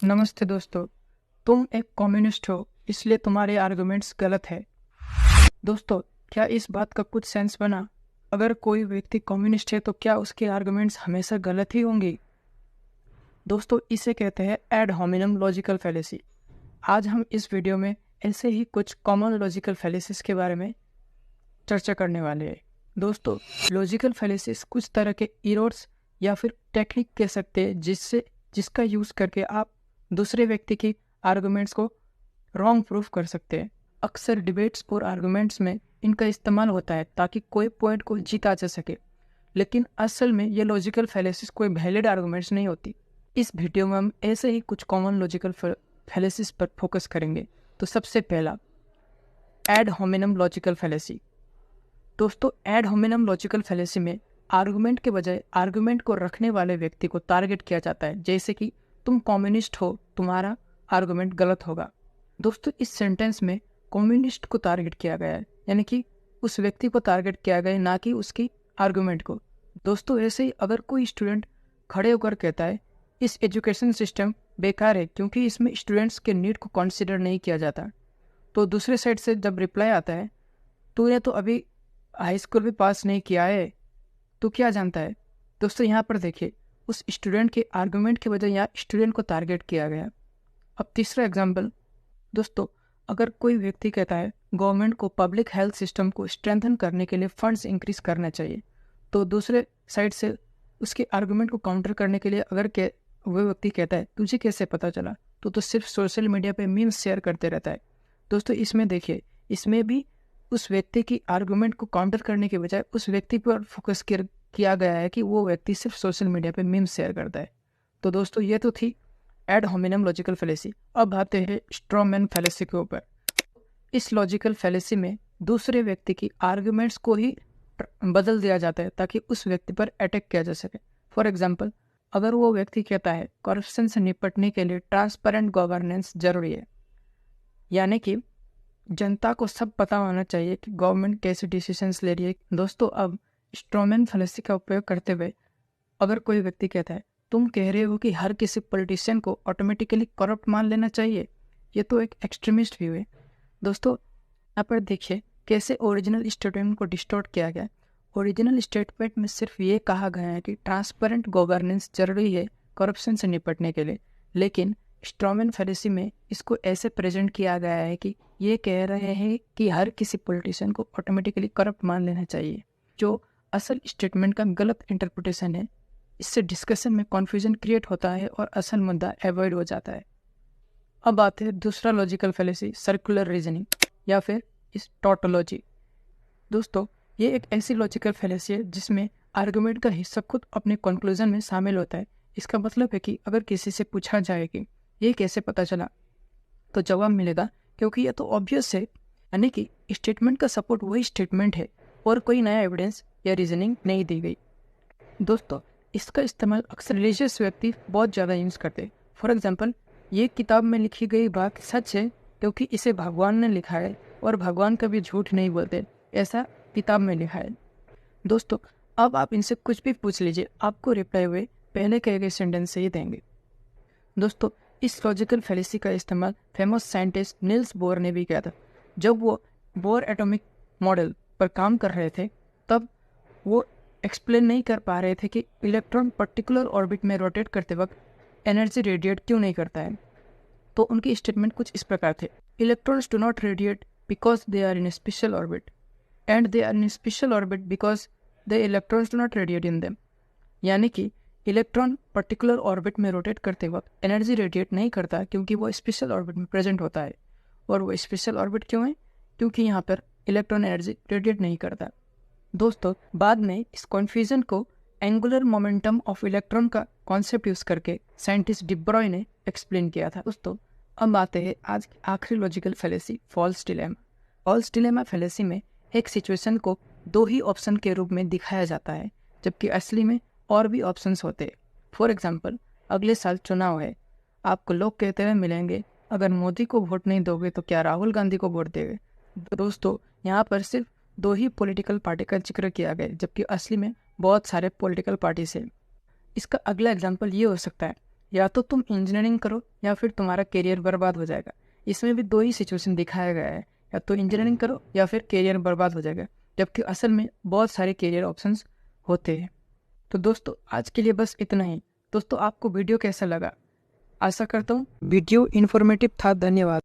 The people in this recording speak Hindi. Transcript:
नमस्ते दोस्तों। तुम एक कम्युनिस्ट हो इसलिए तुम्हारे आर्गुमेंट्स गलत है। दोस्तों, क्या इस बात का कुछ सेंस बना? अगर कोई व्यक्ति कम्युनिस्ट है तो क्या उसके आर्गुमेंट्स हमेशा गलत ही होंगे? दोस्तों, इसे कहते हैं एड होमिनम लॉजिकल फैलेसी। आज हम इस वीडियो में ऐसे ही कुछ कॉमन लॉजिकल फैलेसिस के बारे में चर्चा करने वाले हैं। दोस्तों, लॉजिकल फैलेसिस कुछ तरह के इरोड्स या फिर टेक्निक कह सकते हैं जिसका यूज़ करके आप दूसरे व्यक्ति की आर्गुमेंट्स को रॉन्ग प्रूफ कर सकते हैं। अक्सर डिबेट्स और आर्गुमेंट्स में इनका इस्तेमाल होता है ताकि कोई पॉइंट को जीता जा सके, लेकिन असल में ये लॉजिकल फैलेसिस कोई वैलिड आर्गुमेंट्स नहीं होती। इस वीडियो में हम ऐसे ही कुछ कॉमन लॉजिकल फैलेसिस पर फोकस करेंगे। तो सबसे पहला, एड होमिनम लॉजिकल फैलेसी। दोस्तों, एड होमिनम लॉजिकल फैलेसी में आर्गुमेंट के बजाय आर्गुमेंट को रखने वाले व्यक्ति को टारगेट किया जाता है, जैसे कि तुम कम्युनिस्ट हो, तुम्हारा आर्गुमेंट गलत होगा। दोस्तों, इस सेंटेंस में कम्युनिस्ट को टारगेट किया गया है, यानी कि उस व्यक्ति को टारगेट किया गया है, ना कि उसकी आर्गुमेंट को। दोस्तों, ऐसे ही अगर कोई स्टूडेंट खड़े होकर कहता है इस एजुकेशन सिस्टम बेकार है क्योंकि इसमें स्टूडेंट्स के नीड को कंसिडर नहीं किया जाता, तो दूसरे साइड से जब रिप्लाई आता है तूने तो अभी हाई स्कूल भी पास नहीं किया है, तो क्या जानता है। दोस्तों, यहाँ पर देखिए, उस स्टूडेंट के आर्गुमेंट के बजाय यहाँ स्टूडेंट को टारगेट किया गया। अब तीसरा एग्जाम्पल, दोस्तों, अगर कोई व्यक्ति कहता है गवर्नमेंट को पब्लिक हेल्थ सिस्टम को स्ट्रेंथन करने के लिए फंड्स इंक्रीज करना चाहिए, तो दूसरे साइड से उसके आर्गुमेंट को काउंटर करने के लिए अगर वह व्यक्ति कहता है तुझे कैसे पता चला, तो सिर्फ सोशल मीडिया पे मीम्स शेयर करते रहता है। दोस्तों, इसमें देखिए, इसमें भी उस व्यक्ति की आर्गुमेंट को काउंटर करने के बजाय उस व्यक्ति पर फोकस किया गया है कि वो व्यक्ति सिर्फ सोशल मीडिया पे मीम्स शेयर करता है। तो दोस्तों, ये तो थी एड होमिनम लॉजिकल फैलेसी। अब आते हैं स्ट्रॉ मैन फैलेसी के ऊपर। इस लॉजिकल फैलेसी में दूसरे व्यक्ति की आर्गुमेंट्स को ही बदल दिया जाता है ताकि उस व्यक्ति पर अटैक किया जा सके। फॉर एग्जाम्पल, अगर वो व्यक्ति कहता है करप्शन से निपटने के लिए ट्रांसपेरेंट गवर्नेंस जरूरी है, यानी कि जनता को सब पता होना चाहिए कि गवर्नमेंट कैसे डिसीजंस ले रही है। दोस्तों, अब स्ट्रॉमैन फैलेसी का उपयोग करते हुए अगर कोई व्यक्ति कहता है तुम कह रहे हो कि हर किसी पॉलिटिशियन को ऑटोमेटिकली करप्ट मान लेना चाहिए, ये तो एक एक्सट्रीमिस्ट व्यू है। दोस्तों, यहाँ पर देखिए कैसे ओरिजिनल स्टेटमेंट को डिस्टॉर्ट किया गया है। ओरिजिनल स्टेटमेंट में सिर्फ ये कहा गया है कि ट्रांसपेरेंट गवर्नेंस जरूरी है करप्शन से निपटने के लिए, लेकिन स्ट्रॉमैन फैलेसी में इसको ऐसे प्रेजेंट किया गया है कि ये कह रहे हैं कि हर किसी पॉलिटिशियन को ऑटोमेटिकली करप्ट मान लेना चाहिए, जो असल स्टेटमेंट का गलत इंटरप्रिटेशन है। इससे डिस्कशन में कन्फ्यूजन क्रिएट होता है और असल मुद्दा अवॉइड हो जाता है। अब आते हैं दूसरा लॉजिकल फैलेसी, सर्कुलर रीजनिंग या फिर इस टॉटोलॉजी। दोस्तों, ये एक ऐसी लॉजिकल फैलेसी है जिसमें आर्गुमेंट का हिस्सा खुद अपने कंक्लूजन में शामिल होता है। इसका मतलब है कि अगर किसी से पूछा जाए कि ये कैसे पता चला, तो जवाब मिलेगा क्योंकि ये तो ऑब्वियस है, यानी कि स्टेटमेंट का सपोर्ट वही स्टेटमेंट है और कोई नया एविडेंस या रीजनिंग नहीं दी गई। दोस्तों, इसका इस्तेमाल अक्सर रिलीजियस व्यक्ति बहुत ज़्यादा यूज़ करते हैं। फॉर एग्जांपल, ये किताब में लिखी गई बात सच है क्योंकि इसे भगवान ने लिखा है और भगवान कभी झूठ नहीं बोलते, ऐसा किताब में लिखा है। दोस्तों, अब आप इनसे कुछ भी पूछ लीजिए, आपको रिप्लाई हुए पहले कहे गए सेंटेंस से ही देंगे। दोस्तों, इस लॉजिकल फैलेसी का इस्तेमाल फेमस साइंटिस्ट नील्स बोर ने भी किया था। जब वो बोर एटॉमिक मॉडल पर काम कर रहे थे, तब वो एक्सप्लेन नहीं कर पा रहे थे कि इलेक्ट्रॉन पर्टिकुलर ऑर्बिट में रोटेट करते वक्त एनर्जी रेडिएट क्यों नहीं करता है। तो उनकी स्टेटमेंट कुछ इस प्रकार थे: electrons do not radiate because they are in a special orbit and they are in special orbit because the electrons do not radiate in them. यानी कि इलेक्ट्रॉन पर्टिकुलर ऑर्बिट में रोटेट करते वक्त एनर्जी रेडिएट नहीं करता क्योंकि वो स्पेशल ऑर्बिट में प्रेजेंट होता है। और वो स्पेशल ऑर्बिट क्यों है? क्योंकि यहाँ पर इलेक्ट्रॉन एनर्जी रेडिएट नहीं करता। दोस्तों, बाद में इस कन्फ्यूजन को एंगुलर मोमेंटम ऑफ इलेक्ट्रॉन का कॉन्सेप्ट यूज करके साइंटिस्ट डी ब्रॉय ने एक्सप्लेन किया था। दोस्तों, अब आते हैं आज की आखिरी logical fallacy, false dilemma. False dilemma fallacy में एक सिचुएशन को दो ही ऑप्शन के रूप में दिखाया जाता है, जबकि असली में और भी ऑप्शंस होते हैं। फॉर एग्जाम्पल, अगले साल चुनाव है, आपको लोग कहते हुए मिलेंगे अगर मोदी को वोट नहीं दोगे तो क्या राहुल गांधी को वोट देंगे। दोस्तों, यहाँ पर सिर्फ दो ही पॉलिटिकल पार्टी का जिक्र किया गया, जबकि असली में बहुत सारे पॉलिटिकल पार्टीज हैं। इसका अगला एग्जाम्पल ये हो सकता है, या तो तुम इंजीनियरिंग करो या फिर तुम्हारा करियर बर्बाद हो जाएगा। इसमें भी दो ही सिचुएशन दिखाया गया है, या तो इंजीनियरिंग करो या फिर करियर बर्बाद हो जाएगा, जबकि असल में बहुत सारे करियर ऑप्शंस होते हैं। तो दोस्तों आज के लिए बस इतना ही। दोस्तों आपको वीडियो कैसा लगा? आशा करता हूँ वीडियो इन्फॉर्मेटिव था। धन्यवाद।